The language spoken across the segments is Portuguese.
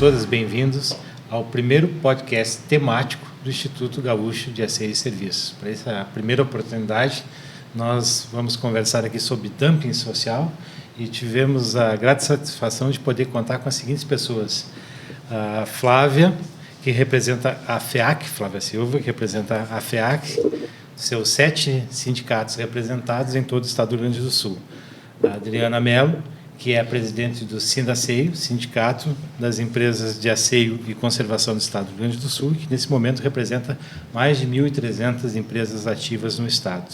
todas bem-vindos ao primeiro podcast temático do Instituto Gaúcho de Aceio e Serviços. Para essa primeira oportunidade, nós vamos conversar aqui sobre dumping social e tivemos a grata satisfação de poder contar com as seguintes pessoas. A Flávia, que representa a FEAC, Flávia Silva, que representa a FEAC, seus 7 sindicatos representados em todo o estado do Rio Grande do Sul. A Adriana Mello, que é a presidente do Sindaceio, Sindicato das Empresas de Aceio e Conservação do Estado do Rio Grande do Sul, que nesse momento representa mais de 1.300 empresas ativas no estado.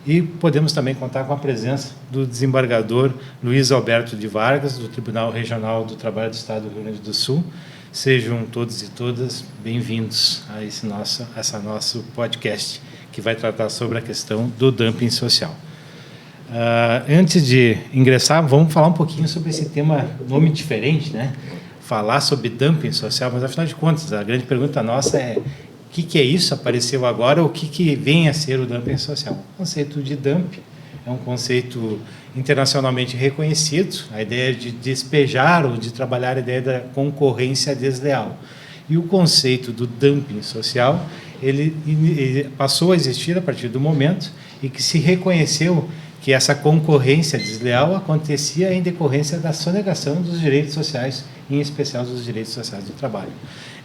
E podemos também contar com a presença do desembargador Luiz Alberto de Vargas, do Tribunal Regional do Trabalho do Estado do Rio Grande do Sul. Sejam todos e todas bem-vindos a esse nosso podcast, que vai tratar sobre a questão do dumping social. Antes de ingressar, vamos falar um pouquinho sobre esse tema, nome diferente, né? Falar sobre dumping social, mas afinal de contas, a grande pergunta nossa é: o que é isso? Apareceu agora? O que vem a ser o dumping social? O conceito de dumping é um conceito internacionalmente reconhecido, a ideia de despejar ou de trabalhar a ideia da concorrência desleal. E o conceito do dumping social, ele passou a existir a partir do momento em que se reconheceu que essa concorrência desleal acontecia em decorrência da sonegação dos direitos sociais, em especial dos direitos sociais do trabalho.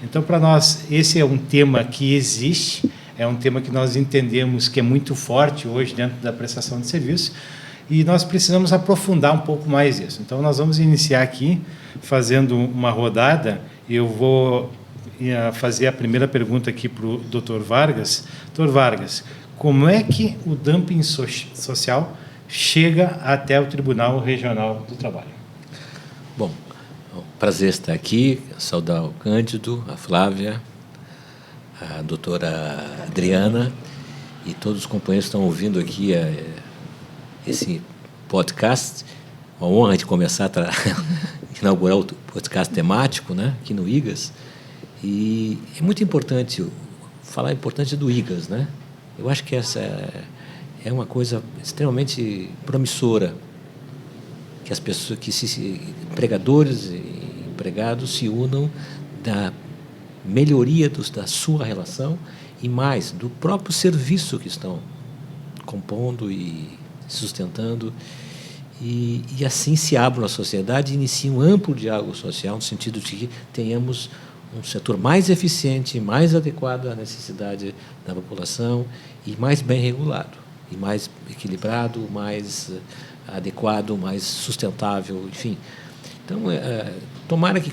Então, para nós, esse é um tema que existe, é um tema que nós entendemos que é muito forte hoje dentro da prestação de serviço, e nós precisamos aprofundar um pouco mais isso. Então, nós vamos iniciar aqui fazendo uma rodada. Eu vou fazer a primeira pergunta aqui para o Dr. Vargas. Dr. Vargas, como é que o dumping social chega até o Tribunal Regional do Trabalho? Bom, é um prazer estar aqui, saudar o Cândido, a Flávia, a doutora Adriana e todos os companheiros que estão ouvindo aqui esse podcast. Uma honra de começar a inaugurar o podcast temático, né, aqui no IGAS. E é muito importante falar do IGAS, né? Eu acho que essa é uma coisa extremamente promissora, que as pessoas, empregadores e empregados se unam da melhoria da sua relação e mais do próprio serviço que estão compondo e sustentando, e assim se abram à sociedade e iniciam um amplo diálogo social, no sentido de que tenhamos um setor mais eficiente, mais adequado à necessidade da população e mais bem regulado, e mais equilibrado, mais adequado, mais sustentável, enfim. Então, tomara que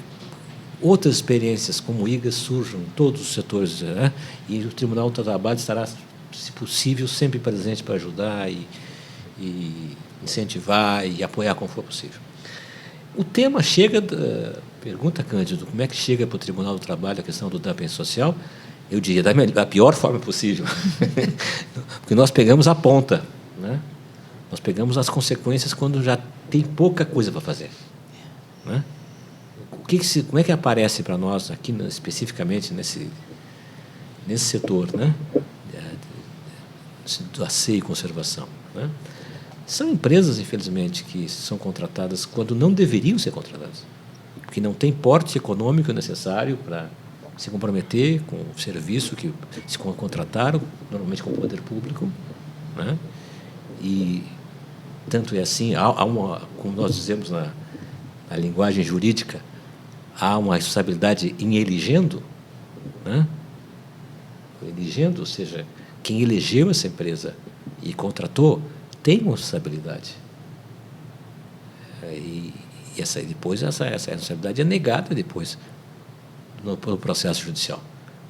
outras experiências como o IGAS surjam em todos os setores, né? E o Tribunal do Trabalho estará, se possível, sempre presente para ajudar e incentivar e apoiar como for possível. O tema chega, pergunta Cândido, como é que chega para o Tribunal do Trabalho a questão do dumping social? Eu diria da pior forma possível, porque nós pegamos a ponta, né? Nós pegamos as consequências quando já tem pouca coisa para fazer, né? Como é que aparece para nós aqui especificamente nesse setor, né, do aceio e conservação, né? São empresas, infelizmente, que são contratadas quando não deveriam ser contratadas, porque não tem porte econômico necessário para se comprometer com o serviço que se contrataram, normalmente com o poder público, né? E tanto é assim, como nós dizemos na linguagem jurídica, há uma responsabilidade em elegendo, né? Elegendo, ou seja, quem elegeu essa empresa e contratou tem uma responsabilidade. E depois essa responsabilidade é negada depois no processo judicial.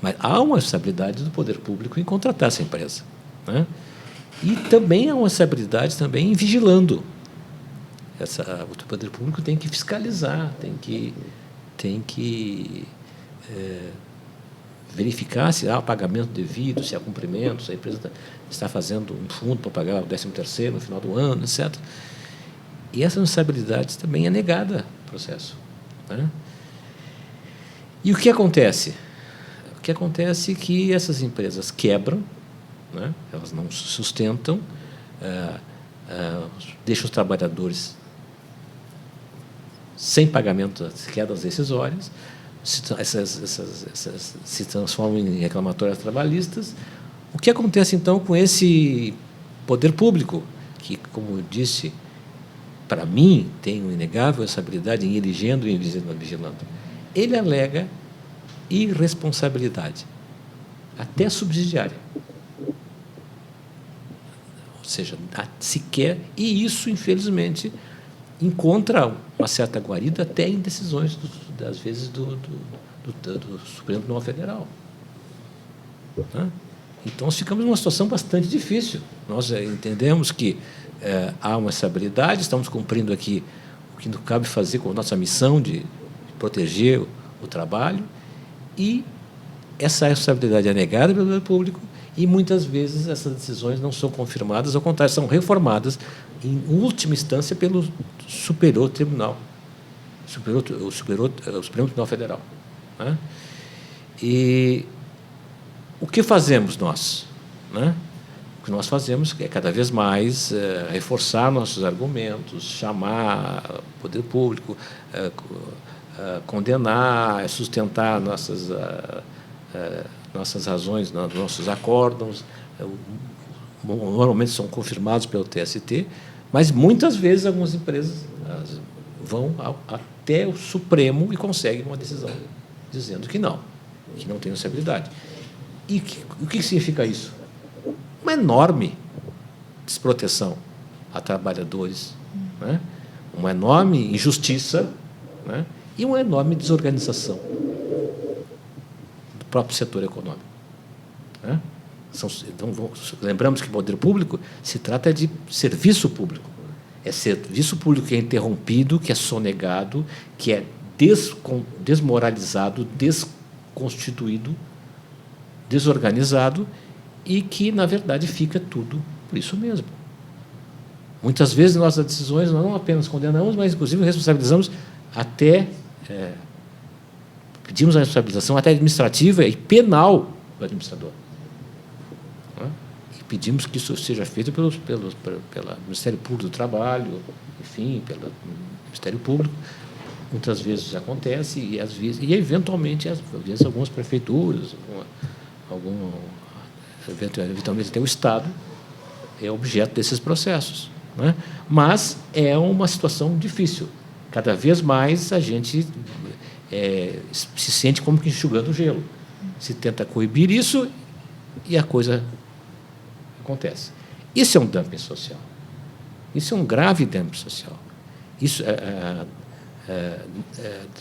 Mas há uma responsabilidade do poder público em contratar essa empresa, né? E também há uma responsabilidade também em vigilando. O poder público tem que fiscalizar, tem que verificar se há pagamento devido, se há cumprimento, se a empresa está fazendo um fundo para pagar o 13º no final do ano, etc. E essa responsabilidade também é negada no processo, né? E o que acontece? O que acontece é que essas empresas quebram, né? Elas não se sustentam, deixam os trabalhadores sem pagamento das quedas decisórias, se transformam em reclamatórias trabalhistas. O que acontece, então, com esse poder público, que, como eu disse, para mim, tem uma inegável responsabilidade em elegendo e em vigilando? Ele alega irresponsabilidade, até subsidiária. Ou seja, sequer, e isso, infelizmente, encontra uma certa guarida até em decisões, às vezes, do Supremo Tribunal Federal. Então, nós ficamos numa situação bastante difícil. Nós entendemos que há uma estabilidade, estamos cumprindo aqui o que nos cabe fazer com a nossa missão de proteger o trabalho, e essa estabilidade é negada pelo poder público, e muitas vezes essas decisões não são confirmadas, ao contrário, são reformadas em última instância pelo Superior Tribunal, o Supremo Tribunal Federal. E o que fazemos nós? O que nós fazemos é cada vez mais reforçar nossos argumentos, chamar o poder público, condenar, sustentar nossas razões, nossos acórdãos. Normalmente são confirmados pelo TST, mas muitas vezes algumas empresas vão até o Supremo e conseguem uma decisão dizendo que não tem estabilidade. E o que significa isso? Uma enorme desproteção a trabalhadores, uma enorme injustiça, e uma enorme desorganização do próprio setor econômico. Então, lembramos que o poder público se trata de serviço público. É serviço público que é interrompido, que é sonegado, que é desmoralizado, desconstituído, desorganizado, e que, na verdade, fica tudo por isso mesmo. Muitas vezes, nossas decisões não apenas condenamos, mas, inclusive, responsabilizamos até... pedimos a responsabilização até administrativa e penal do administrador. E pedimos que isso seja feito pelo Ministério Público do Trabalho, enfim, pelo Ministério Público. Muitas vezes acontece, e eventualmente, às vezes, algumas prefeituras, eventualmente até o Estado é objeto desses processos. Mas é uma situação difícil. Cada vez mais a gente se sente como que enxugando o gelo. Se tenta coibir isso e a coisa acontece. Isso é um dumping social. Isso é um grave dumping social. Isso,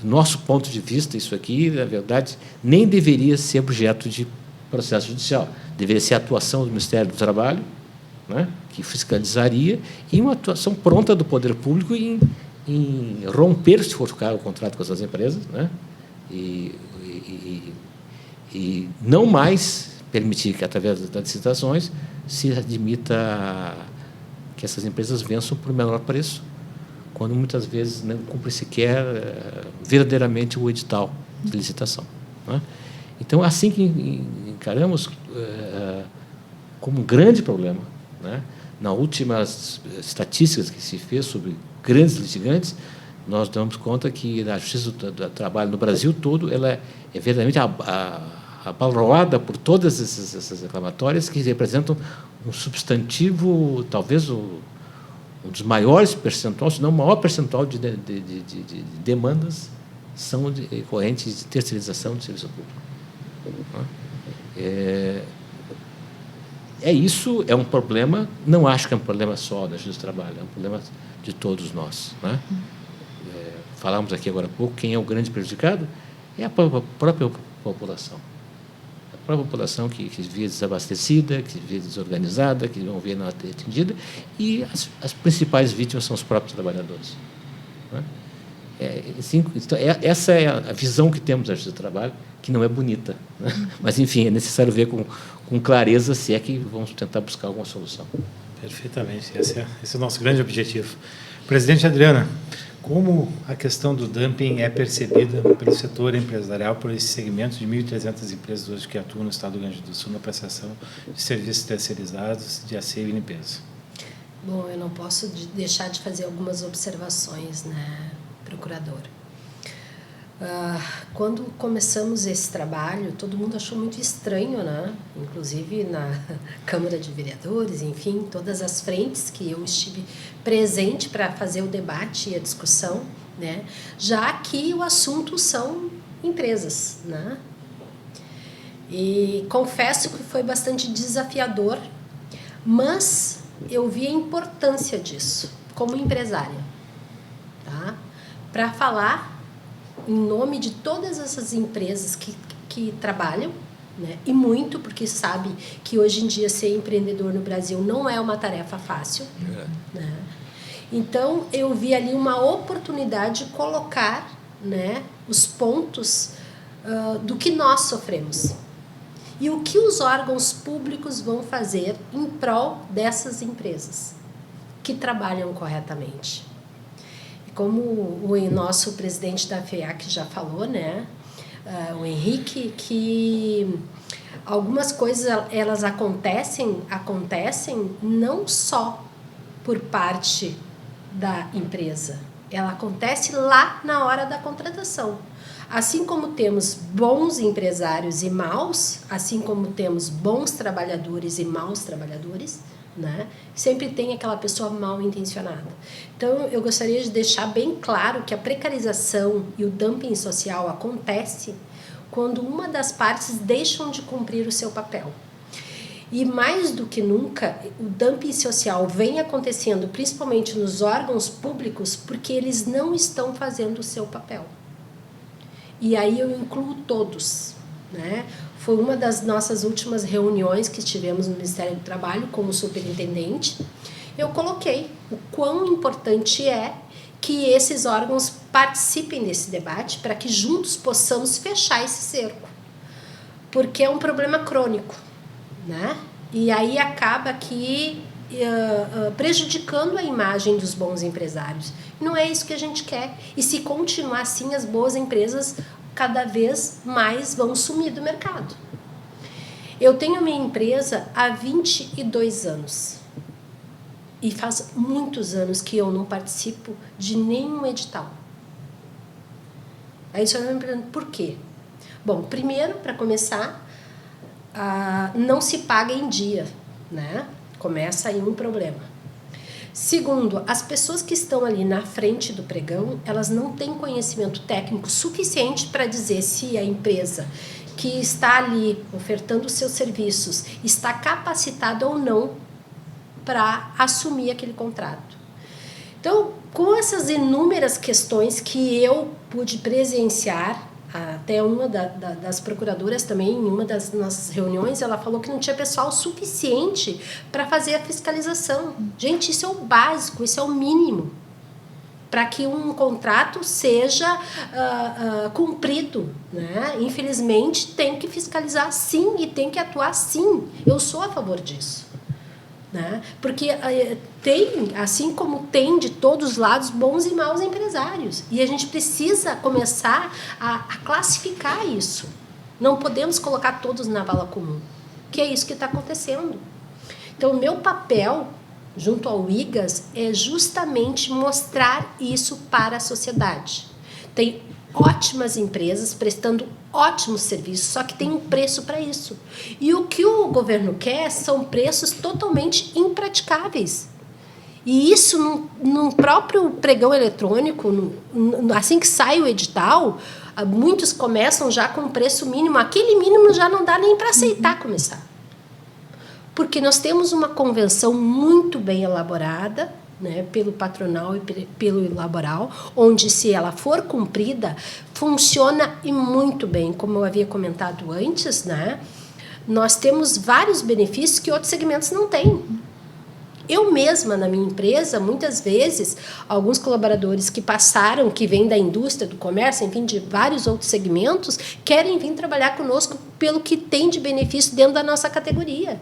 do nosso ponto de vista, isso aqui, na verdade, nem deveria ser objeto de processo judicial. Deveria ser a atuação do Ministério do Trabalho, que fiscalizaria, e uma atuação pronta do poder público em romper, se for o contrato com essas empresas, e não mais permitir que, através das licitações, se admita que essas empresas vençam por menor preço, quando muitas vezes não cumpre sequer verdadeiramente o edital de licitação. Então, assim que encaramos como um grande problema, nas últimas estatísticas que se fez sobre grandes litigantes, nós damos conta que a Justiça do Trabalho no Brasil todo ela é verdadeiramente abalroada por todas essas reclamatórias que representam um substantivo, talvez um dos maiores percentuais, se não o maior percentual de demandas são decorrentes de terceirização do serviço público. Isso é um problema, não acho que é um problema só da Justiça do Trabalho, é um problema de todos nós. Falamos aqui agora há pouco, quem é o grande prejudicado é a própria população. A própria população que via desabastecida, que via desorganizada, que não via não atendida, e as principais vítimas são os próprios trabalhadores. Essa é a visão que temos da Justiça do Trabalho, que não é bonita. Mas, enfim, é necessário ver com clareza se é que vamos tentar buscar alguma solução. Perfeitamente. Esse é o nosso grande objetivo. Presidente Adriana, como a questão do dumping é percebida pelo setor empresarial, por esse segmento de 1.300 empresas hoje que atuam no Estado do Rio Grande do Sul na prestação de serviços terceirizados de asseio e limpeza? Bom, eu não posso deixar de fazer algumas observações, procurador. Quando começamos esse trabalho, todo mundo achou muito estranho, né? Inclusive na Câmara de Vereadores, enfim, todas as frentes que eu estive presente para fazer o debate e a discussão, né? Já que o assunto são empresas, né? E confesso que foi bastante desafiador, mas eu vi a importância disso como empresária, tá? Para falar em nome de todas essas empresas que trabalham, né? E muito, porque sabe que hoje em dia ser empreendedor no Brasil não é uma tarefa fácil. Né? Então, eu vi ali uma oportunidade de colocar, né, os pontos do que nós sofremos. E o que os órgãos públicos vão fazer em prol dessas empresas que trabalham corretamente. Como o nosso presidente da FEAC já falou, né, o Henrique, que algumas coisas elas acontecem não só por parte da empresa, ela acontece lá na hora da contratação. Assim como temos bons empresários e maus, assim como temos bons trabalhadores e maus trabalhadores, né? Sempre tem aquela pessoa mal intencionada. Então, eu gostaria de deixar bem claro que a precarização e o dumping social acontece quando uma das partes deixam de cumprir o seu papel. E mais do que nunca, o dumping social vem acontecendo principalmente nos órgãos públicos porque eles não estão fazendo o seu papel. E aí eu incluo todos, né? Foi uma das nossas últimas reuniões que tivemos no Ministério do Trabalho como superintendente. Eu coloquei o quão importante é que esses órgãos participem desse debate para que juntos possamos fechar esse cerco. Porque é um problema crônico, né? E aí acaba que prejudicando a imagem dos bons empresários. Não é isso que a gente quer. E se continuar assim, as boas empresas cada vez mais vão sumir do mercado. Eu tenho minha empresa há 22 anos. E faz muitos anos que eu não participo de nenhum edital. Aí você vai me perguntando por quê? Bom, primeiro, para começar, não se paga em dia, né? Começa aí um problema. Segundo, as pessoas que estão ali na frente do pregão, elas não têm conhecimento técnico suficiente para dizer se a empresa que está ali ofertando os seus serviços está capacitada ou não para assumir aquele contrato. Então, com essas inúmeras questões que eu pude presenciar, até uma das procuradoras também, em uma das nossas reuniões, ela falou que não tinha pessoal suficiente para fazer a fiscalização. Gente, isso é o básico, isso é o mínimo para que um contrato seja cumprido, né? Infelizmente, tem que fiscalizar sim e tem que atuar sim. Eu sou a favor disso. Né? Porque tem, assim como tem de todos os lados, bons e maus empresários. E a gente precisa começar a classificar isso. Não podemos colocar todos na vala comum, que é isso que está acontecendo. Então, o meu papel, junto ao IGAS, é justamente mostrar isso para a sociedade. Tem ótimas empresas prestando ótimos serviços, só que tem um preço para isso. E o que o governo quer são preços totalmente impraticáveis. E isso, no próprio pregão eletrônico, assim que sai o edital, muitos começam já com um preço mínimo. Aquele mínimo já não dá nem para aceitar começar. Porque nós temos uma convenção muito bem elaborada, né, pelo patronal e pelo laboral, onde, se ela for cumprida, funciona e muito bem. Como eu havia comentado antes, né, nós temos vários benefícios que outros segmentos não têm. Eu mesma, na minha empresa, muitas vezes, alguns colaboradores que passaram, que vêm da indústria, do comércio, enfim, de vários outros segmentos, querem vir trabalhar conosco pelo que tem de benefício dentro da nossa categoria.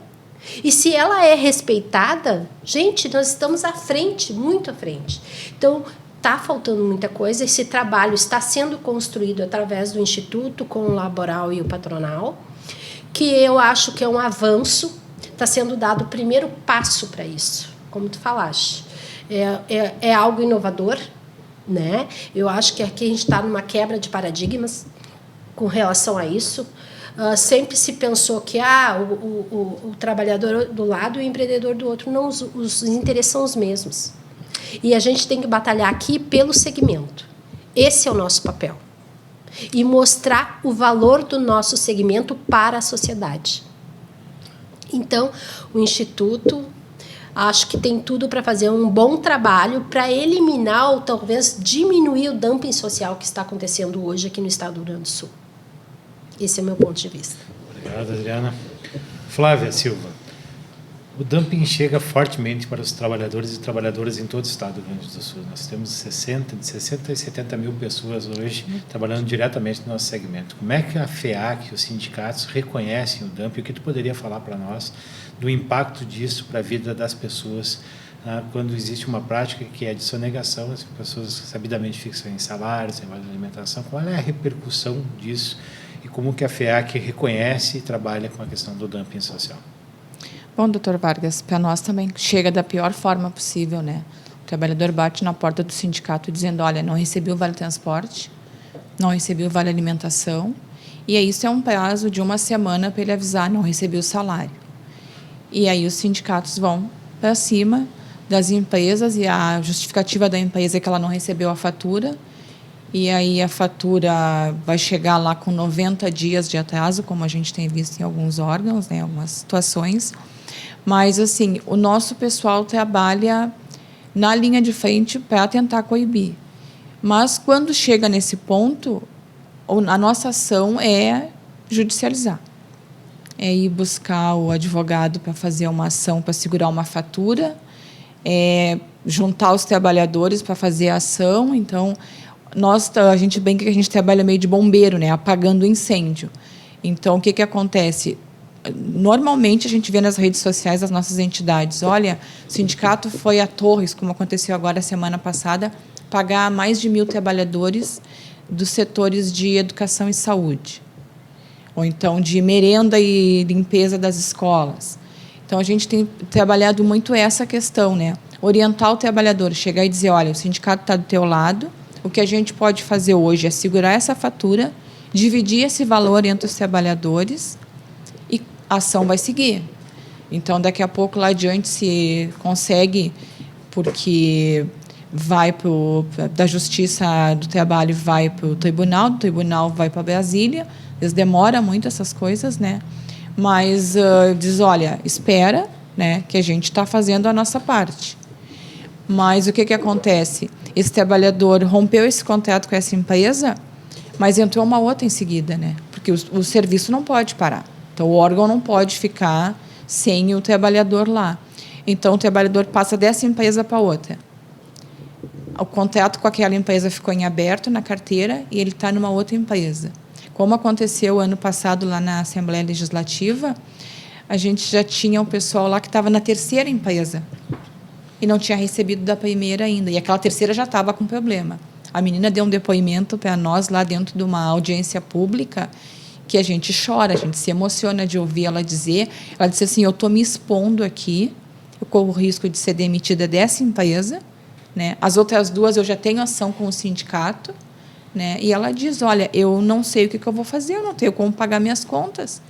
E se ela é respeitada, gente, nós estamos à frente, muito à frente. Então, está faltando muita coisa. Esse trabalho está sendo construído através do Instituto com o laboral e o patronal, que eu acho que é um avanço. Está sendo dado o primeiro passo para isso, como tu falaste. É algo inovador, né? Eu acho que aqui a gente está numa quebra de paradigmas com relação a isso. Sempre se pensou que o trabalhador do lado e o empreendedor do outro. Não, os interesses são os mesmos. E a gente tem que batalhar aqui pelo segmento. Esse é o nosso papel. E mostrar o valor do nosso segmento para a sociedade. Então, o Instituto, acho que tem tudo para fazer um bom trabalho para eliminar ou talvez diminuir o dumping social que está acontecendo hoje aqui no estado do Rio Grande do Sul. Esse é o meu ponto de vista. Obrigado, Adriana. Flávia Silva, o dumping chega fortemente para os trabalhadores e trabalhadoras em todo o estado do Rio Grande do Sul. Nós temos de 60 a 70 mil pessoas hoje trabalhando diretamente no nosso segmento. Como é que a FEAC e os sindicatos reconhecem o dumping? O que tu poderia falar para nós do impacto disso para a vida das pessoas quando existe uma prática que é de sonegação, as pessoas sabidamente ficam em salários, em vale de alimentação? Qual é a repercussão disso e como que a FEAC reconhece e trabalha com a questão do dumping social? Bom, doutor Vargas, para nós também chega da pior forma possível, né? O trabalhador bate na porta do sindicato dizendo, olha, não recebi o vale-transporte, não recebi o vale-alimentação, e aí isso é um prazo de 1 semana para ele avisar, não recebi o salário. E aí os sindicatos vão para cima das empresas e a justificativa da empresa é que ela não recebeu a fatura, e aí a fatura vai chegar lá com 90 dias de atraso, como a gente tem visto em alguns órgãos, né, em algumas situações. Mas, assim, o nosso pessoal trabalha na linha de frente para tentar coibir. Mas, quando chega nesse ponto, a nossa ação é judicializar. É ir buscar o advogado para fazer uma ação para segurar uma fatura, é juntar os trabalhadores para fazer a ação. Então, a gente brinca que a gente trabalha meio de bombeiro, né, apagando incêndio. Então, o que acontece? Normalmente, a gente vê nas redes sociais das nossas entidades, olha, o sindicato foi a Torres, como aconteceu agora a semana passada, pagar mais de 1.000 trabalhadores dos setores de educação e saúde, ou então de merenda e limpeza das escolas. Então, a gente tem trabalhado muito essa questão, né? Orientar o trabalhador, chegar e dizer, olha, o sindicato está do teu lado, o que a gente pode fazer hoje é segurar essa fatura, dividir esse valor entre os trabalhadores e a ação vai seguir. Então, daqui a pouco, lá adiante, se consegue, porque vai da Justiça do Trabalho vai para o tribunal, do tribunal vai para Brasília, eles demoram muito essas coisas, né? Mas diz, olha, espera, né, que a gente está fazendo a nossa parte. Mas o que acontece? Esse trabalhador rompeu esse contrato com essa empresa, mas entrou uma outra em seguida, né? Porque o serviço não pode parar. Então, o órgão não pode ficar sem o trabalhador lá. Então, o trabalhador passa dessa empresa para outra. O contrato com aquela empresa ficou em aberto na carteira e ele está numa outra empresa. Como aconteceu ano passado lá na Assembleia Legislativa, a gente já tinha o pessoal lá que estava na terceira empresa e não tinha recebido da primeira ainda. E aquela terceira já estava com problema. A menina deu um depoimento para nós lá dentro de uma audiência pública que a gente chora, a gente se emociona de ouvir ela dizer. Ela disse assim, eu estou me expondo aqui, eu corro o risco de ser demitida dessa empresa, né? As outras duas eu já tenho ação com o sindicato, né? E ela diz, olha, eu não sei o que eu vou fazer, eu não tenho como pagar minhas contas.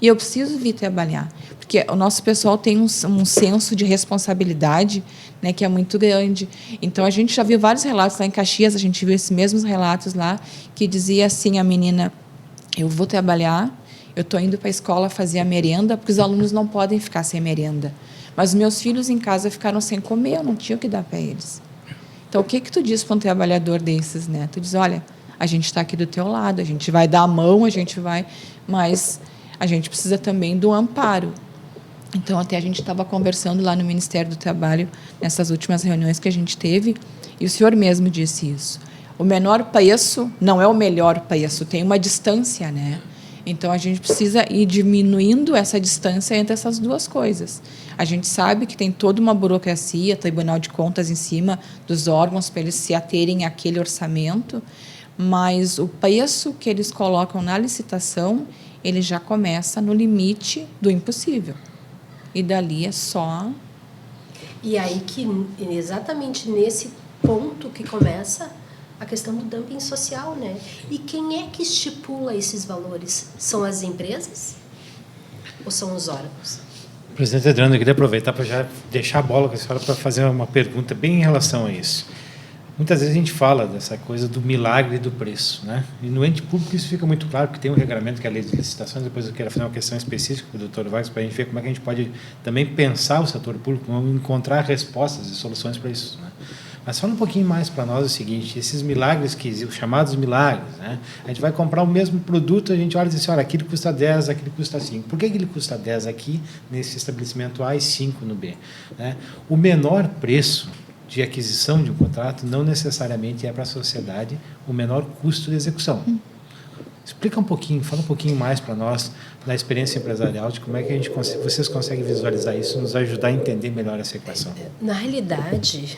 E eu preciso vir trabalhar, porque o nosso pessoal tem um senso de responsabilidade, né, que é muito grande. Então, a gente já viu vários relatos lá em Caxias, a gente viu esses mesmos relatos lá, que dizia assim, a menina, eu vou trabalhar, eu estou indo para a escola fazer a merenda, porque os alunos não podem ficar sem merenda. Mas meus filhos em casa ficaram sem comer, eu não tinha o que dar para eles. Então, o que tu diz para um trabalhador desses, né? Tu diz, olha, a gente está aqui do teu lado, a gente vai dar a mão, a gente vai... Mas a gente precisa também do amparo. Então, até a gente estava conversando lá no Ministério do Trabalho, nessas últimas reuniões que a gente teve, e o senhor mesmo disse isso. O menor preço não é o melhor preço, tem uma distância, né? Então, a gente precisa ir diminuindo essa distância entre essas duas coisas. A gente sabe que tem toda uma burocracia, Tribunal de Contas em cima dos órgãos para eles se aterem àquele orçamento, mas o preço que eles colocam na licitação, ele já começa no limite do impossível. E dali é só... E aí que, exatamente nesse ponto que começa a questão do dumping social, né? E quem é que estipula esses valores? São as empresas ou são os órgãos? Presidente Adriano, eu queria aproveitar para já deixar a bola com a senhora para fazer uma pergunta bem em relação a isso. Muitas vezes a gente fala dessa coisa do milagre do preço, né? E no ente público isso fica muito claro, porque tem um regramento que é a lei de licitações. Depois eu quero fazer uma questão específica para o Dr. Vargas, para a gente ver como é que a gente pode também pensar o setor público, encontrar respostas e soluções para isso, né? Mas fala um pouquinho mais para nós o seguinte: esses milagres, os chamados milagres, né? A gente vai comprar o mesmo produto, a gente olha e diz assim, olha, aquilo custa 10, aquilo custa 5. Por que ele custa 10 aqui, nesse estabelecimento A, e 5 no B? Né? O menor preço de aquisição de um contrato não necessariamente é para a sociedade o menor custo de execução. Explica um pouquinho, fala um pouquinho mais para nós da experiência empresarial, de como é que vocês conseguem visualizar isso, nos ajudar a entender melhor essa equação. Na realidade,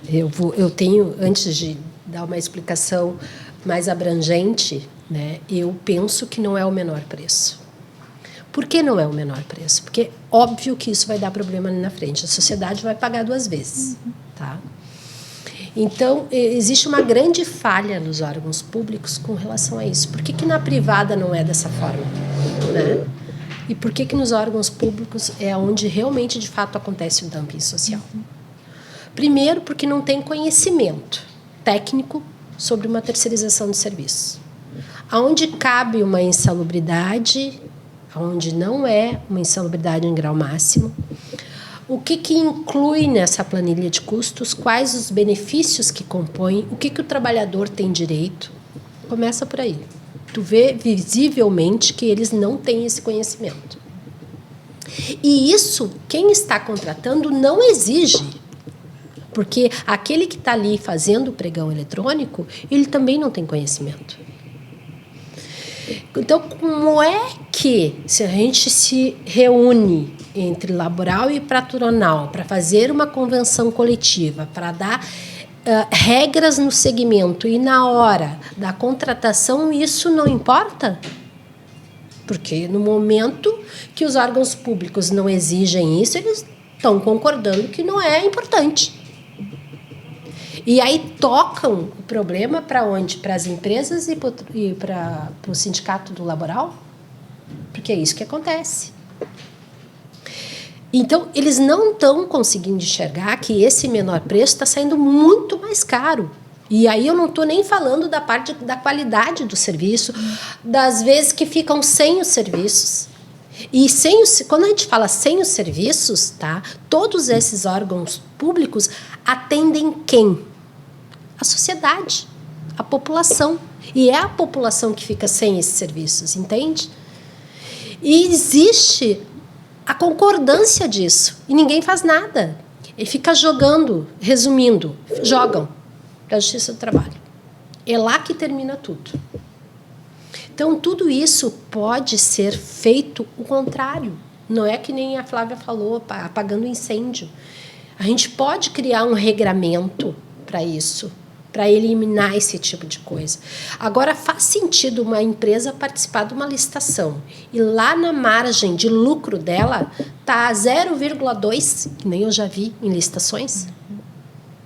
eu tenho, antes de dar uma explicação mais abrangente, né, eu penso que não é o menor preço. Por que não é o menor preço? Porque óbvio que isso vai dar problema ali na frente. A sociedade vai pagar 2 vezes. Tá? Então, existe uma grande falha nos órgãos públicos com relação a isso. Por que na privada não é dessa forma? Né? E por que nos órgãos públicos é onde realmente, de fato, acontece o dumping social? Primeiro, porque não tem conhecimento técnico sobre uma terceirização de serviços. Aonde cabe uma insalubridade, onde não é uma insalubridade em grau máximo, o que inclui nessa planilha de custos, quais os benefícios que compõem, o que o trabalhador tem direito. Começa por aí. Tu vê visivelmente que eles não têm esse conhecimento. E isso, quem está contratando não exige, porque aquele que está ali fazendo o pregão eletrônico, ele também não tem conhecimento. Então, como é que, se a gente se reúne entre laboral e patronal para fazer uma convenção coletiva, para dar regras no segmento e na hora da contratação, isso não importa? Porque no momento que os órgãos públicos não exigem isso, eles estão concordando que não é importante. E aí tocam o problema para onde? Para as empresas e para o sindicato do laboral? Porque é isso que acontece. Então, eles não estão conseguindo enxergar que esse menor preço está saindo muito mais caro. E aí eu não estou nem falando da parte da qualidade do serviço, das vezes que ficam sem os serviços. E quando a gente fala sem os serviços, tá, todos esses órgãos públicos atendem quem? A sociedade, a população. E é a população que fica sem esses serviços, entende? E existe a concordância disso. E ninguém faz nada. E fica jogando, resumindo, jogam para a Justiça do Trabalho. É lá que termina tudo. Então, tudo isso pode ser feito o contrário. Não é que nem a Flávia falou, apagando incêndio. A gente pode criar um regramento para isso, para eliminar esse tipo de coisa. Agora, faz sentido uma empresa participar de uma licitação e lá na margem de lucro dela está 0,2, que nem eu já vi em licitações?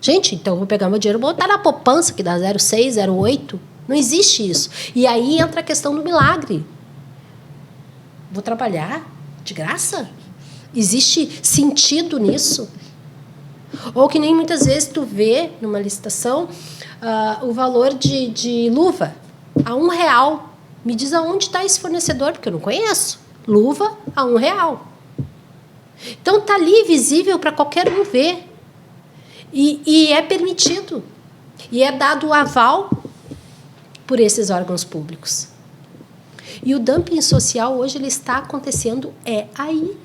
Gente, então eu vou pegar meu dinheiro e botar na poupança, que dá 0,6, 0,8. Não existe isso. E aí entra a questão do milagre. Vou trabalhar de graça? Existe sentido nisso? Ou que nem muitas vezes tu vê numa licitação o valor de luva a R$1. Me diz aonde está esse fornecedor, porque eu não conheço. Luva a R$1. Então está ali visível para qualquer um ver. E é permitido. E é dado o aval por esses órgãos públicos. E o dumping social hoje ele está acontecendo aí,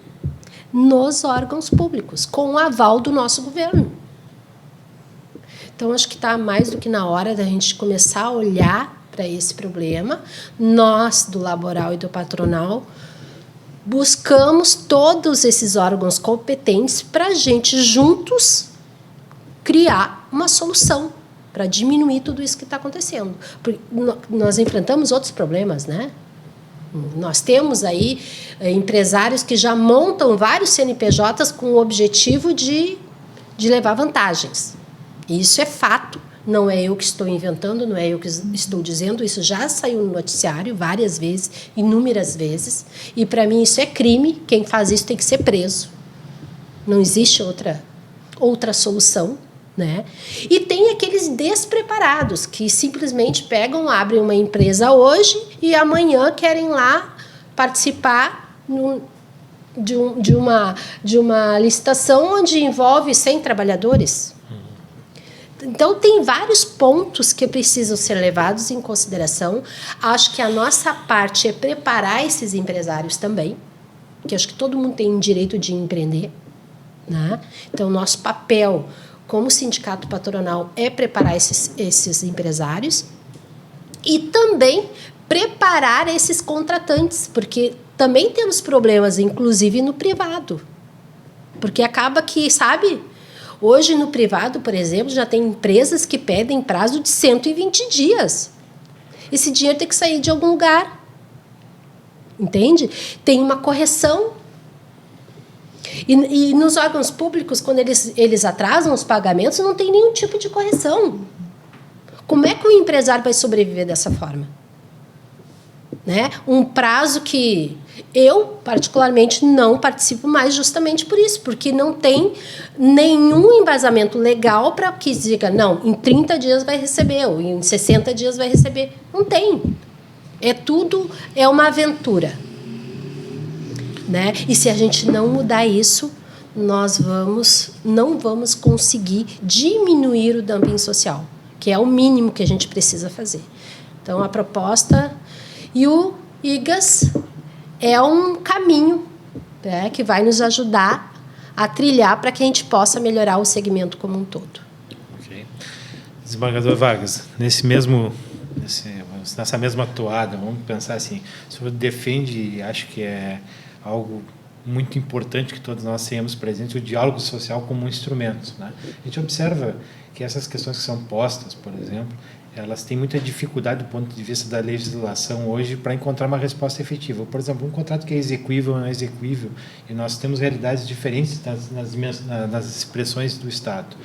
nos órgãos públicos, com o aval do nosso governo. Então, acho que está mais do que na hora da gente começar a olhar para esse problema. Nós, do laboral e do patronal, buscamos todos esses órgãos competentes para a gente, juntos, criar uma solução para diminuir tudo isso que está acontecendo. Porque nós enfrentamos outros problemas, né? Nós temos aí empresários que já montam vários CNPJs com o objetivo de levar vantagens. Isso é fato. Não é eu que estou inventando, não é eu que estou dizendo. Isso já saiu no noticiário várias vezes, inúmeras vezes. E, para mim, isso é crime. Quem faz isso tem que ser preso. Não existe outra solução, né? E tem aqueles despreparados que simplesmente pegam, abrem uma empresa hoje e amanhã querem lá participar de uma licitação onde envolve 100 trabalhadores. Então, tem vários pontos que precisam ser levados em consideração. Acho que a nossa parte é preparar esses empresários também, que acho que todo mundo tem o direito de empreender, né? Então, nosso papel como sindicato patronal é preparar esses empresários e também preparar esses contratantes, porque também temos problemas, inclusive no privado. Porque acaba que, sabe, hoje no privado, por exemplo, já tem empresas que pedem prazo de 120 dias. Esse dinheiro tem que sair de algum lugar. Entende? Tem uma correção. E nos órgãos públicos, quando eles atrasam os pagamentos, não tem nenhum tipo de correção. Como é que o empresário vai sobreviver dessa forma? Né? Um prazo que eu, particularmente, não participo mais justamente por isso, porque não tem nenhum embasamento legal para que diga, não, em 30 dias vai receber, ou em 60 dias vai receber. Não tem. É uma aventura. Né? E se a gente não mudar isso, nós não vamos conseguir diminuir o dumping social, que é o mínimo que a gente precisa fazer. Então, a proposta e o IGAS é um caminho, né, que vai nos ajudar a trilhar para que a gente possa melhorar o segmento como um todo. Okay. Desembargador Vargas, nessa mesma toada, vamos pensar assim, o senhor defende e acho que é algo muito importante que todos nós tenhamos presente, o diálogo social como um instrumento, né? A gente observa que essas questões que são postas, por exemplo, elas têm muita dificuldade do ponto de vista da legislação hoje para encontrar uma resposta efetiva. Por exemplo, um contrato que é exequível ou não é exequível, e nós temos realidades diferentes nas expressões do Estado.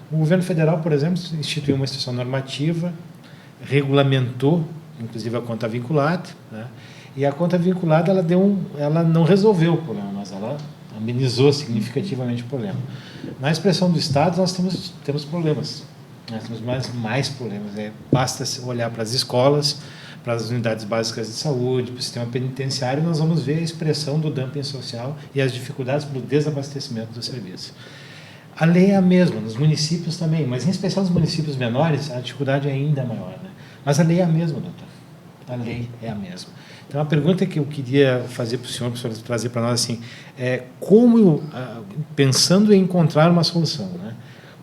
O governo federal, por exemplo, instituiu uma instituição normativa, regulamentou, inclusive, a conta vinculada, né? E a conta vinculada ela não resolveu o problema, mas ela amenizou significativamente o problema. Na expressão do Estado, nós temos problemas. Nós temos mais problemas. Basta olhar para as escolas, para as unidades básicas de saúde, para o sistema penitenciário, nós vamos ver a expressão do dumping social e as dificuldades pelo desabastecimento do serviço. A lei é a mesma, nos municípios também, mas em especial nos municípios menores, a dificuldade é ainda maior, né? Mas a lei é a mesma, doutor. A lei é a mesma. Então, a pergunta que eu queria fazer para o senhor trazer para nós, assim, é como, pensando em encontrar uma solução, né?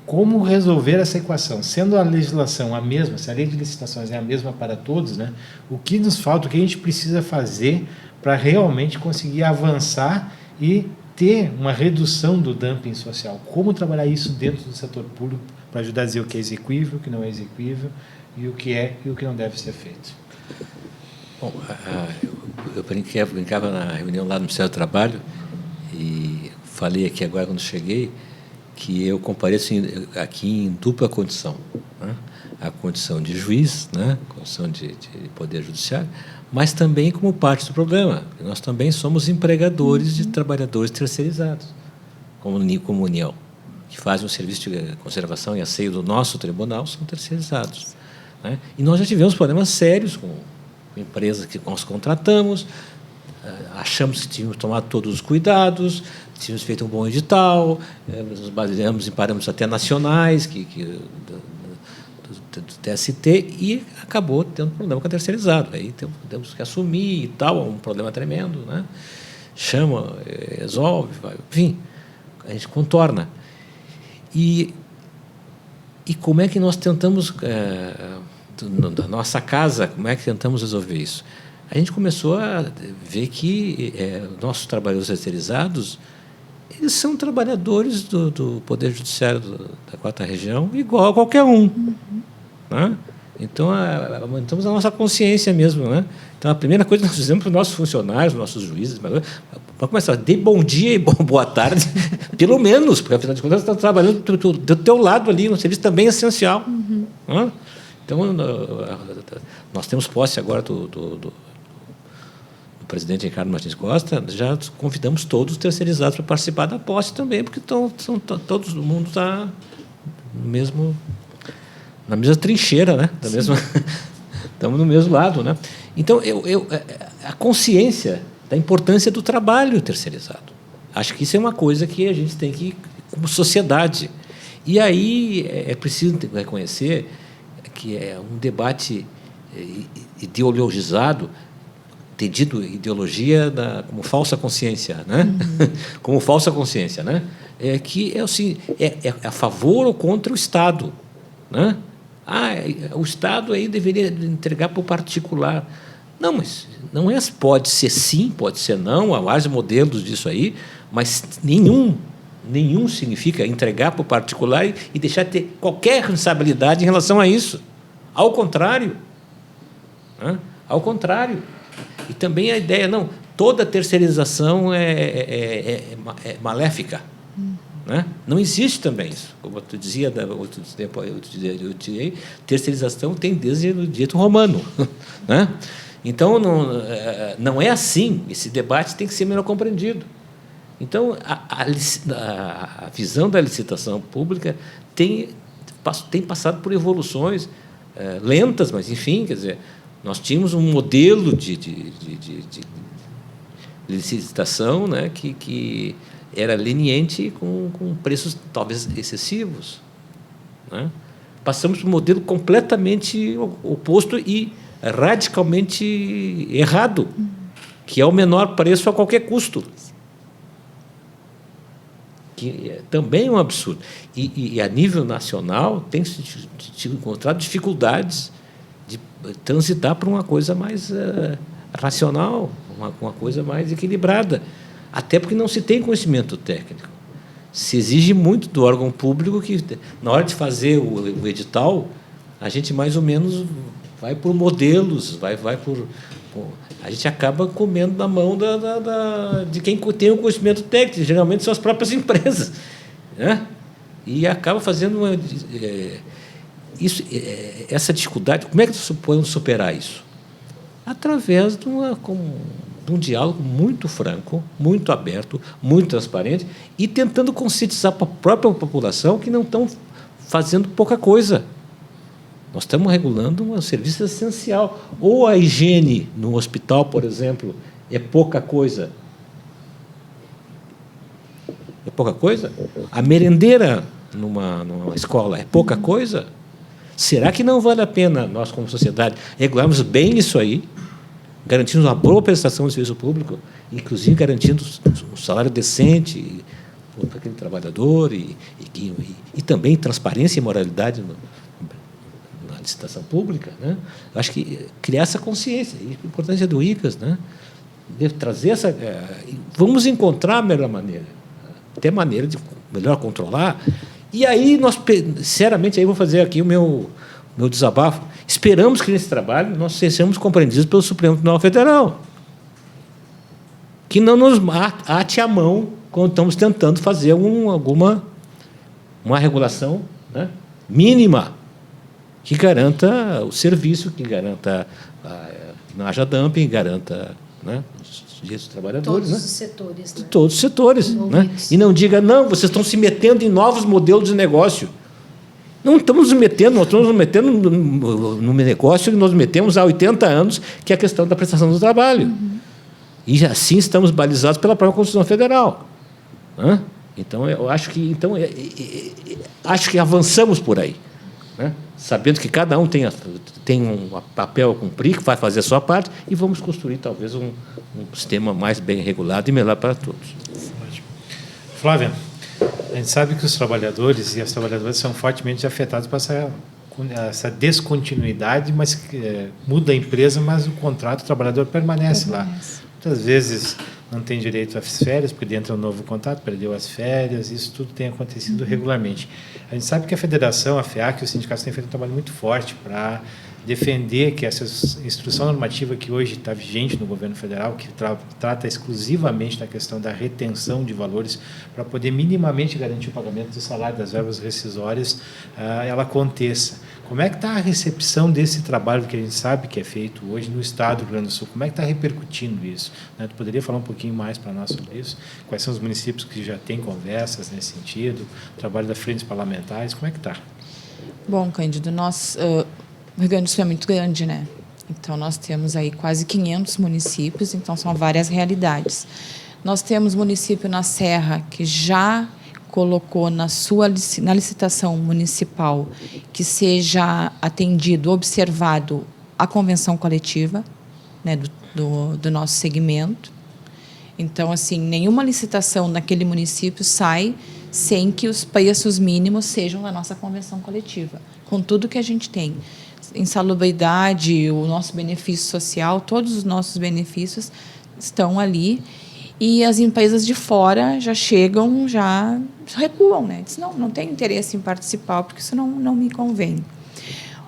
Como resolver essa equação? Sendo a legislação a mesma, se a lei de licitações é a mesma para todos, né? O que nos falta, o que a gente precisa fazer para realmente conseguir avançar e ter uma redução do dumping social? Como trabalhar isso dentro do setor público para ajudar a dizer o que é exequível, o que não é exequível e o que é e o que não deve ser feito? Bom, eu brincava na reunião lá no Ministério do Trabalho e falei aqui agora, quando cheguei, que eu compareço aqui em dupla condição, né? A condição de juiz, né? A condição de poder judiciário, mas também como parte do problema. Nós também somos empregadores de trabalhadores terceirizados, como União, que fazem um serviço de conservação e asseio do nosso tribunal, são terceirizados, né? E nós já tivemos problemas sérios com empresas que nós contratamos, achamos que tínhamos tomado todos os cuidados, tínhamos feito um bom edital, nos baseamos em parâmetros até nacionais do TST e acabou tendo problema com a terceirizado. Aí temos que assumir e tal, é um problema tremendo, né? Chama, resolve, enfim, a gente contorna. E como é que nós tentamos, da nossa casa, como é que tentamos resolver isso? A gente começou a ver que nossos trabalhadores terceirizados, eles são trabalhadores do Poder Judiciário da 4ª Região, igual a qualquer um. Né? Então, aumentamos a nossa consciência mesmo, né? Então, a primeira coisa que nós fizemos para os nossos funcionários, nossos juízes, para começar, dê bom dia e boa tarde, pelo menos, porque, afinal de contas, você está trabalhando do teu lado ali, um serviço também essencial. Né? Então, nós temos posse agora do presidente Ricardo Martins Costa, já convidamos todos os terceirizados para participar da posse também, porque todo mundo está na mesma trincheira, né? Estamos no mesmo lado, né? Então, a consciência da importância do trabalho terceirizado. Acho que isso é uma coisa que a gente tem que, como sociedade. E aí é preciso reconhecer que é um debate ideologizado, entendido ideologia como falsa consciência, né? Como falsa consciência, né? Que assim, é a favor ou contra o Estado, né? O Estado aí deveria entregar para o particular. Não, mas não pode ser sim, pode ser não, há vários modelos disso aí, mas nenhum significa entregar para o particular e deixar de ter qualquer responsabilidade em relação a isso. Ao contrário. Né? Ao contrário. E também a ideia, toda terceirização é maléfica. Né? Não existe também isso. Como tu dizia, outro tempo eu tirei, terceirização tem desde o direito romano. Né? Então, não é assim. Esse debate tem que ser melhor compreendido. Então, a visão da licitação pública tem passado por evoluções lentas, mas, enfim, quer dizer, nós tínhamos um modelo de licitação, né, que era leniente com preços talvez excessivos. Né? Passamos para um modelo completamente oposto e radicalmente errado, que é o menor preço a qualquer custo. Que também é um absurdo. E a nível nacional tem se encontrado dificuldades de transitar para uma coisa mais racional, uma coisa mais equilibrada. Até porque não se tem conhecimento técnico. Se exige muito do órgão público que, na hora de fazer o edital, a gente mais ou menos vai por modelos, a gente acaba comendo na mão de quem tem o conhecimento técnico, geralmente são as próprias empresas. Né? E acaba fazendo essa dificuldade. Como é que podemos superar isso? Através de um diálogo muito franco, muito aberto, muito transparente e tentando conscientizar para a própria população que não estão fazendo pouca coisa. Nós estamos regulando um serviço essencial. Ou a higiene no hospital, por exemplo, é pouca coisa. É pouca coisa? A merendeira numa escola é pouca coisa? Será que não vale a pena nós, como sociedade, regularmos bem isso aí, garantindo uma boa prestação de serviço público, inclusive garantindo um salário decente para aquele trabalhador e também transparência e moralidade na licitação pública? Né? Eu acho que criar essa consciência, e a importância do ICAS, né? Deve trazer essa... Vamos encontrar a melhor maneira, até maneira de melhor controlar. E aí, sinceramente, aí vou fazer aqui o meu desabafo. Esperamos que, nesse trabalho, nós sejamos compreendidos pelo Supremo Tribunal Federal, que não nos ate a mão quando estamos tentando fazer uma regulação, né, mínima que garanta o serviço, que garanta que não haja dumping, garanta, né, os direitos dos trabalhadores. Todos, né? Os setores. Né? Todos os setores. Né? E não diga, vocês estão se metendo em novos modelos de negócio. Não estamos nos metendo, nós estamos nos metendo no negócio que nós metemos há 80 anos, que é a questão da prestação do trabalho. E assim estamos balizados pela própria Constituição Federal. Né? Então, eu acho que, acho que avançamos por aí. Né? Sabendo que cada um tem um papel a cumprir, que vai fazer a sua parte, e vamos construir, talvez, um sistema mais bem regulado e melhor para todos. Ótimo. Flávia, a gente sabe que os trabalhadores e as trabalhadoras são fortemente afetados por essa descontinuidade, mas muda a empresa, mas o contrato, o trabalhador permanece lá. Muitas vezes não tem direito às férias, porque dentro é um novo contrato, perdeu as férias, isso tudo tem acontecido regularmente. A gente sabe que a federação, a FEAC e os sindicatos têm feito um trabalho muito forte para defender que essa instrução normativa que hoje está vigente no governo federal, que trata exclusivamente da questão da retenção de valores para poder minimamente garantir o pagamento do salário, das verbas rescisórias, ela aconteça. Como é que está a recepção desse trabalho que a gente sabe que é feito hoje no Estado do Rio Grande do Sul? Como é que está repercutindo isso? Né? Tu poderia falar um pouquinho mais para nós sobre isso? Quais são os municípios que já têm conversas nesse sentido? O trabalho das frentes parlamentares, como é que está? Bom, Cândido, o Rio Grande do Sul é muito grande, né? Então, nós temos aí quase 500 municípios, então são várias realidades. Nós temos município na Serra que já colocou na licitação municipal que seja atendido, observado a convenção coletiva, né, do nosso segmento. Então, assim, nenhuma licitação naquele município sai sem que os preços mínimos sejam da nossa convenção coletiva, com tudo que a gente tem. Insalubridade, o nosso benefício social, todos os nossos benefícios estão ali. E as empresas de fora já chegam, já recuam, né? Dizem, não tem interesse em participar, porque isso não me convém.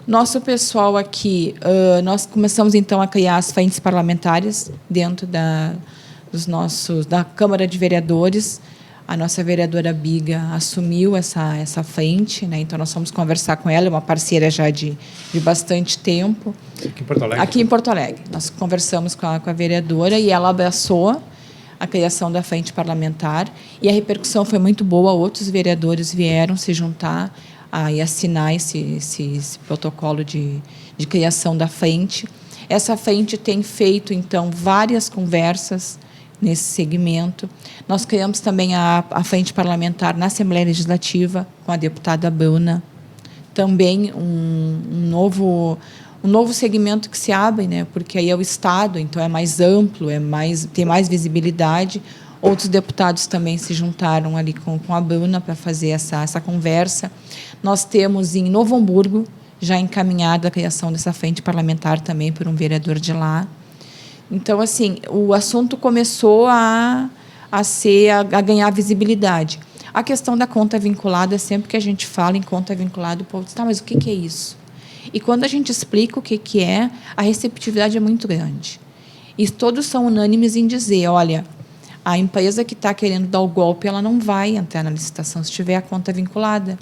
Nosso pessoal aqui, nós começamos, então, a criar as frentes parlamentares dentro da Câmara de Vereadores. A nossa vereadora Biga assumiu essa frente, né? Então, nós fomos conversar com ela, é uma parceira já de bastante tempo. Aqui em Porto Alegre? Aqui em Porto Alegre. Nós conversamos com a vereadora e ela abraçou a criação da frente parlamentar, e a repercussão foi muito boa. Outros vereadores vieram se juntar e assinar esse protocolo de criação da frente. Essa frente tem feito, então, várias conversas nesse segmento. Nós criamos também a frente parlamentar na Assembleia Legislativa, com a deputada Bruna. Também um novo segmento que se abre, né? Porque aí é o Estado, então é mais amplo, tem mais visibilidade. Outros deputados também se juntaram ali com a Bruna para fazer essa conversa. Nós temos em Novo Hamburgo já encaminhada a criação dessa frente parlamentar também por um vereador de lá. Então, assim, o assunto começou a ganhar visibilidade. A questão da conta vinculada, sempre que a gente fala em conta vinculada, o povo diz, tá, mas o que é isso? E quando a gente explica o que é, a receptividade é muito grande. E todos são unânimes em dizer, olha, a empresa que está querendo dar o golpe, ela não vai entrar na licitação se tiver a conta vinculada,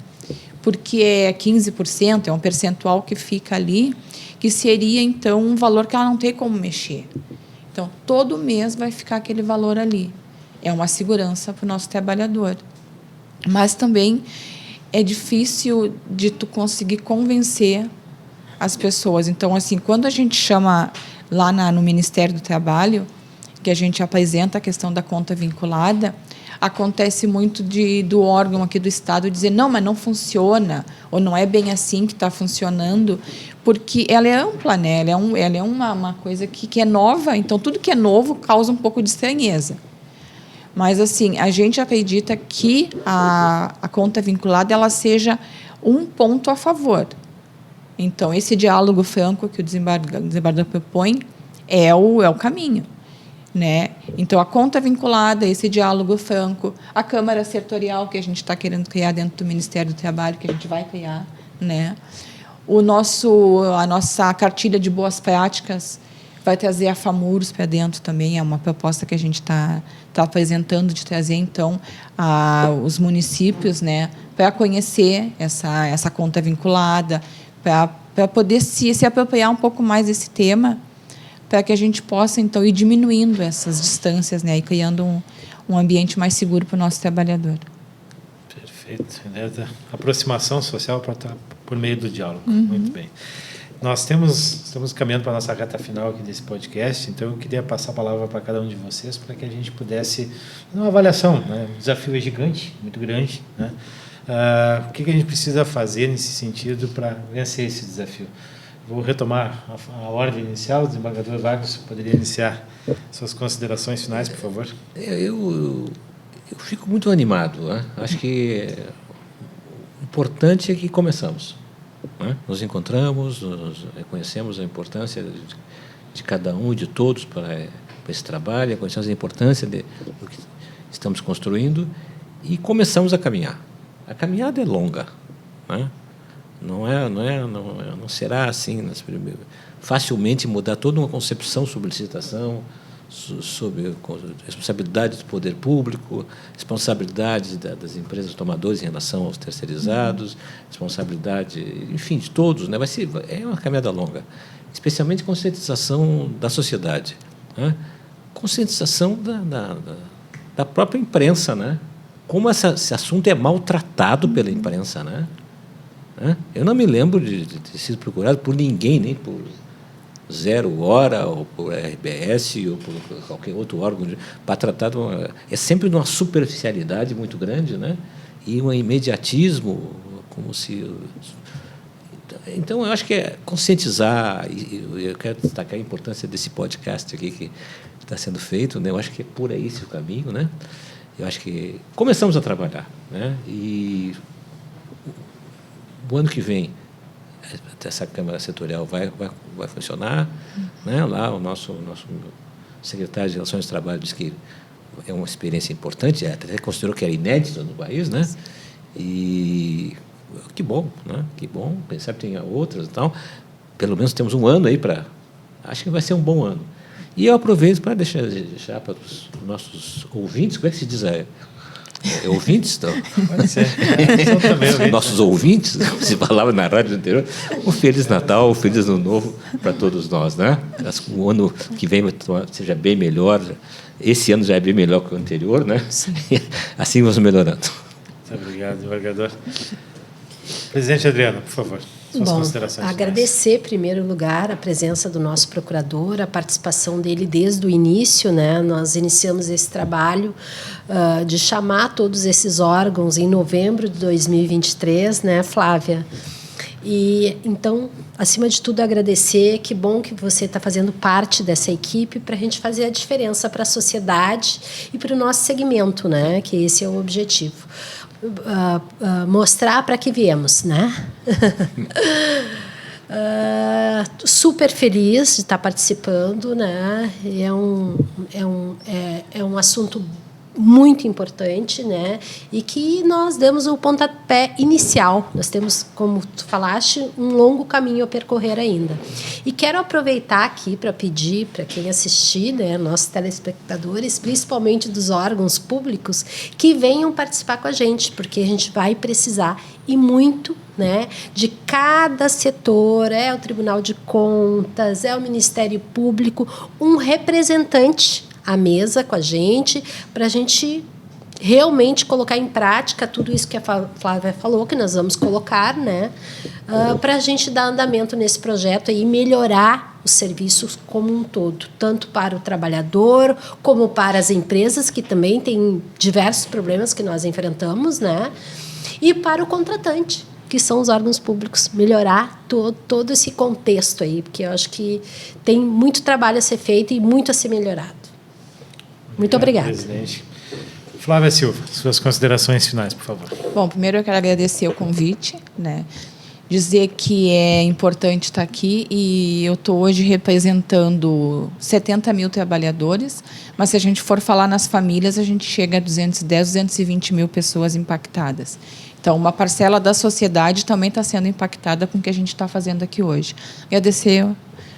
porque é 15%, é um percentual que fica ali, que seria, então, um valor que ela não tem como mexer. Então, todo mês vai ficar aquele valor ali. É uma segurança para o nosso trabalhador. Mas também é difícil de tu conseguir convencer as pessoas. Então, assim, quando a gente chama lá no Ministério do Trabalho, que a gente apresenta a questão da conta vinculada, acontece muito do órgão aqui do Estado dizer, não, mas não funciona, ou não é bem assim que está funcionando, porque ela é ampla, né? Ela é uma coisa que é nova, então tudo que é novo causa um pouco de estranheza. Mas, assim, a gente acredita que a conta vinculada ela seja um ponto a favor. Então, esse diálogo franco que o desembargador propõe é o caminho, né? Então, a conta vinculada, esse diálogo franco, a Câmara Setorial, que a gente está querendo criar dentro do Ministério do Trabalho, que a gente vai criar, né? A nossa cartilha de boas práticas vai trazer a FAMURS para dentro também, é uma proposta que a gente está apresentando de trazer, então, os municípios, né, para conhecer essa conta vinculada, para poder se apropriar um pouco mais desse tema, para que a gente possa, então, ir diminuindo essas distâncias, né, e criando um ambiente mais seguro para o nosso trabalhador. Perfeito. Aproximação social por meio do diálogo. Muito bem. Nós estamos caminhando para a nossa reta final aqui desse podcast, então eu queria passar a palavra para cada um de vocês para que a gente pudesse fazer uma avaliação, né? O desafio é gigante, muito grande, né? O que a gente precisa fazer nesse sentido para vencer esse desafio? Vou retomar a ordem inicial. O desembargador Vargas poderia iniciar suas considerações finais, por favor? Eu fico muito animado, né? Acho que o importante é que começamos. Né? Nos encontramos, nos reconhecemos a importância de cada um, de todos para esse trabalho, reconhecemos a importância do que estamos construindo e começamos a caminhar. A caminhada é longa, né? Não será assim facilmente mudar toda uma concepção sobre licitação, sobre responsabilidade do poder público, responsabilidade das empresas tomadoras em relação aos terceirizados, responsabilidade, enfim, de todos, né? É uma caminhada longa, especialmente conscientização da sociedade, né? Conscientização da própria imprensa, né? Como esse assunto é maltratado pela imprensa, né? Eu não me lembro de ter sido procurado por ninguém, nem por Zero Hora, ou por RBS, ou por qualquer outro órgão, para tratar é sempre de uma superficialidade muito grande, né? E um imediatismo, como se... Então, eu acho que é conscientizar, e eu quero destacar a importância desse podcast aqui que está sendo feito, né? Eu acho que é por aí esse o caminho, né? Eu acho que começamos a trabalhar, né? E o ano que vem essa Câmara Setorial vai funcionar, né? Lá o nosso secretário de Relações de Trabalho disse que é uma experiência importante, até considerou que era inédita no país, né? E que bom, né? Que bom, quem sabe tem outras e tal. Pelo menos temos um ano aí para... Acho que vai ser um bom ano. E eu aproveito para deixar para os nossos ouvintes, como é que se diz ouvintes? Então, pode ser. Nossos ouvintes, se falava na rádio do interior, um Feliz Natal, um Feliz Ano Novo para todos nós, né? O ano que vem seja bem melhor. Esse ano já é bem melhor que o anterior, né? Sim. Assim vamos melhorando. Muito obrigado, desembargador. Presidente Adriana, por favor. Suas considerações. Agradecer, em primeiro lugar, a presença do nosso procurador, a participação dele desde o início, né? Nós iniciamos esse trabalho de chamar todos esses órgãos em novembro de 2023, né, Flávia? E, então, acima de tudo, agradecer. Que bom que você está fazendo parte dessa equipe para a gente fazer a diferença para a sociedade e para o nosso segmento, né? Que esse é o objetivo. Mostrar para que viemos, né? Super feliz de estar participando, né? É um assunto muito importante, né? E que nós demos o pontapé inicial. Nós temos, como tu falaste, um longo caminho a percorrer ainda. E quero aproveitar aqui para pedir para quem assistir, né, nossos telespectadores, principalmente dos órgãos públicos, que venham participar com a gente, porque a gente vai precisar e muito, né, de cada setor, é o Tribunal de Contas, é o Ministério Público, um representante à mesa com a gente, para a gente realmente colocar em prática tudo isso que a Flávia falou, que nós vamos colocar, né, para a gente dar andamento nesse projeto e melhorar os serviços como um todo, tanto para o trabalhador, como para as empresas, que também têm diversos problemas que nós enfrentamos, né, e para o contratante, que são os órgãos públicos, melhorar todo esse contexto aí, porque eu acho que tem muito trabalho a ser feito e muito a ser melhorado. Muito obrigada. Presidente. Flávia Silva, suas considerações finais, por favor. Bom, primeiro eu quero agradecer o convite, né? Dizer que é importante estar aqui e eu estou hoje representando 70 mil trabalhadores, mas se a gente for falar nas famílias, a gente chega a 210, 220 mil pessoas impactadas. Então, uma parcela da sociedade também está sendo impactada com o que a gente está fazendo aqui hoje. Agradecer ao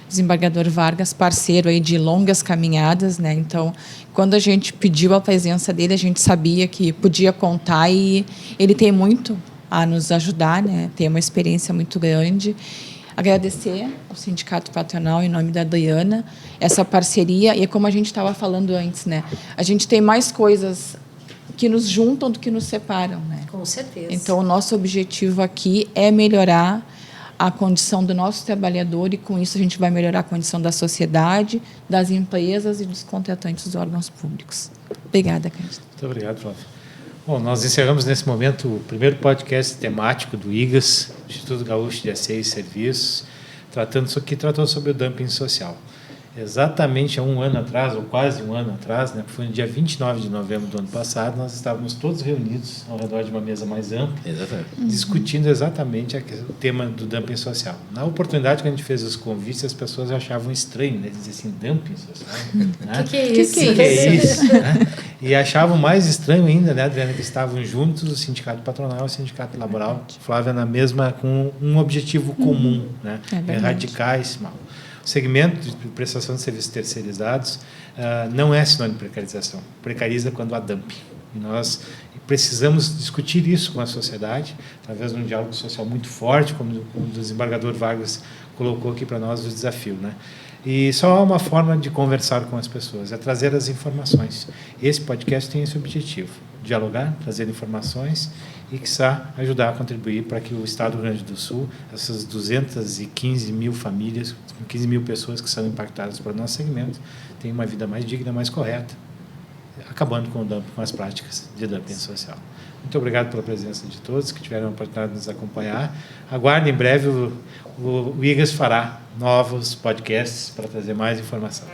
desembargador Vargas, parceiro aí de longas caminhadas, né? Então, quando a gente pediu a presença dele, a gente sabia que podia contar e ele tem muito a nos ajudar, né? Tem uma experiência muito grande. Agradecer ao Sindicato Patronal, em nome da Adriana, essa parceria. E como a gente estava falando antes, né? A gente tem mais coisas que nos juntam do que nos separam, né? Com certeza. Então, o nosso objetivo aqui é melhorar a condição do nosso trabalhador e, com isso, a gente vai melhorar a condição da sociedade, das empresas e dos contratantes dos órgãos públicos. Obrigada, Cândido. Muito obrigado, Flávia. Bom, nós encerramos nesse momento o primeiro podcast temático do IGAS, Instituto Gaúcho de Aceio e Serviços, tratou sobre o dumping social. Exatamente há um ano atrás, ou quase um ano atrás, né, foi no dia 29 de novembro do ano passado, nós estávamos todos reunidos ao redor de uma mesa mais ampla, discutindo exatamente o tema do dumping social. Na oportunidade que a gente fez os convites, as pessoas achavam estranho, né, dizer assim, dumping social? Né? Que é isso? Que é isso? Né? E achavam mais estranho ainda, né, Adriana, que estavam juntos o sindicato patronal e o sindicato laboral, Flávia, na mesma, com um objetivo comum, né, erradicar esse mal. O segmento de prestação de serviços terceirizados não é sinônimo de precarização. Precariza quando há dumping. E nós precisamos discutir isso com a sociedade, através de um diálogo social muito forte, como o desembargador Vargas colocou aqui para nós o desafio, né? E só há uma forma de conversar com as pessoas, é trazer as informações. Esse podcast tem esse objetivo, dialogar, trazer informações e, quiçá, ajudar a contribuir para que o Estado do Rio Grande do Sul, essas 215 mil famílias, 15 mil pessoas que são impactadas pelo nosso segmento, tenham uma vida mais digna, mais correta, acabando com o dumping, com as práticas de dumping social. Muito obrigado pela presença de todos que tiveram a oportunidade de nos acompanhar. Aguardem, em breve o IGAS fará novos podcasts para trazer mais informação.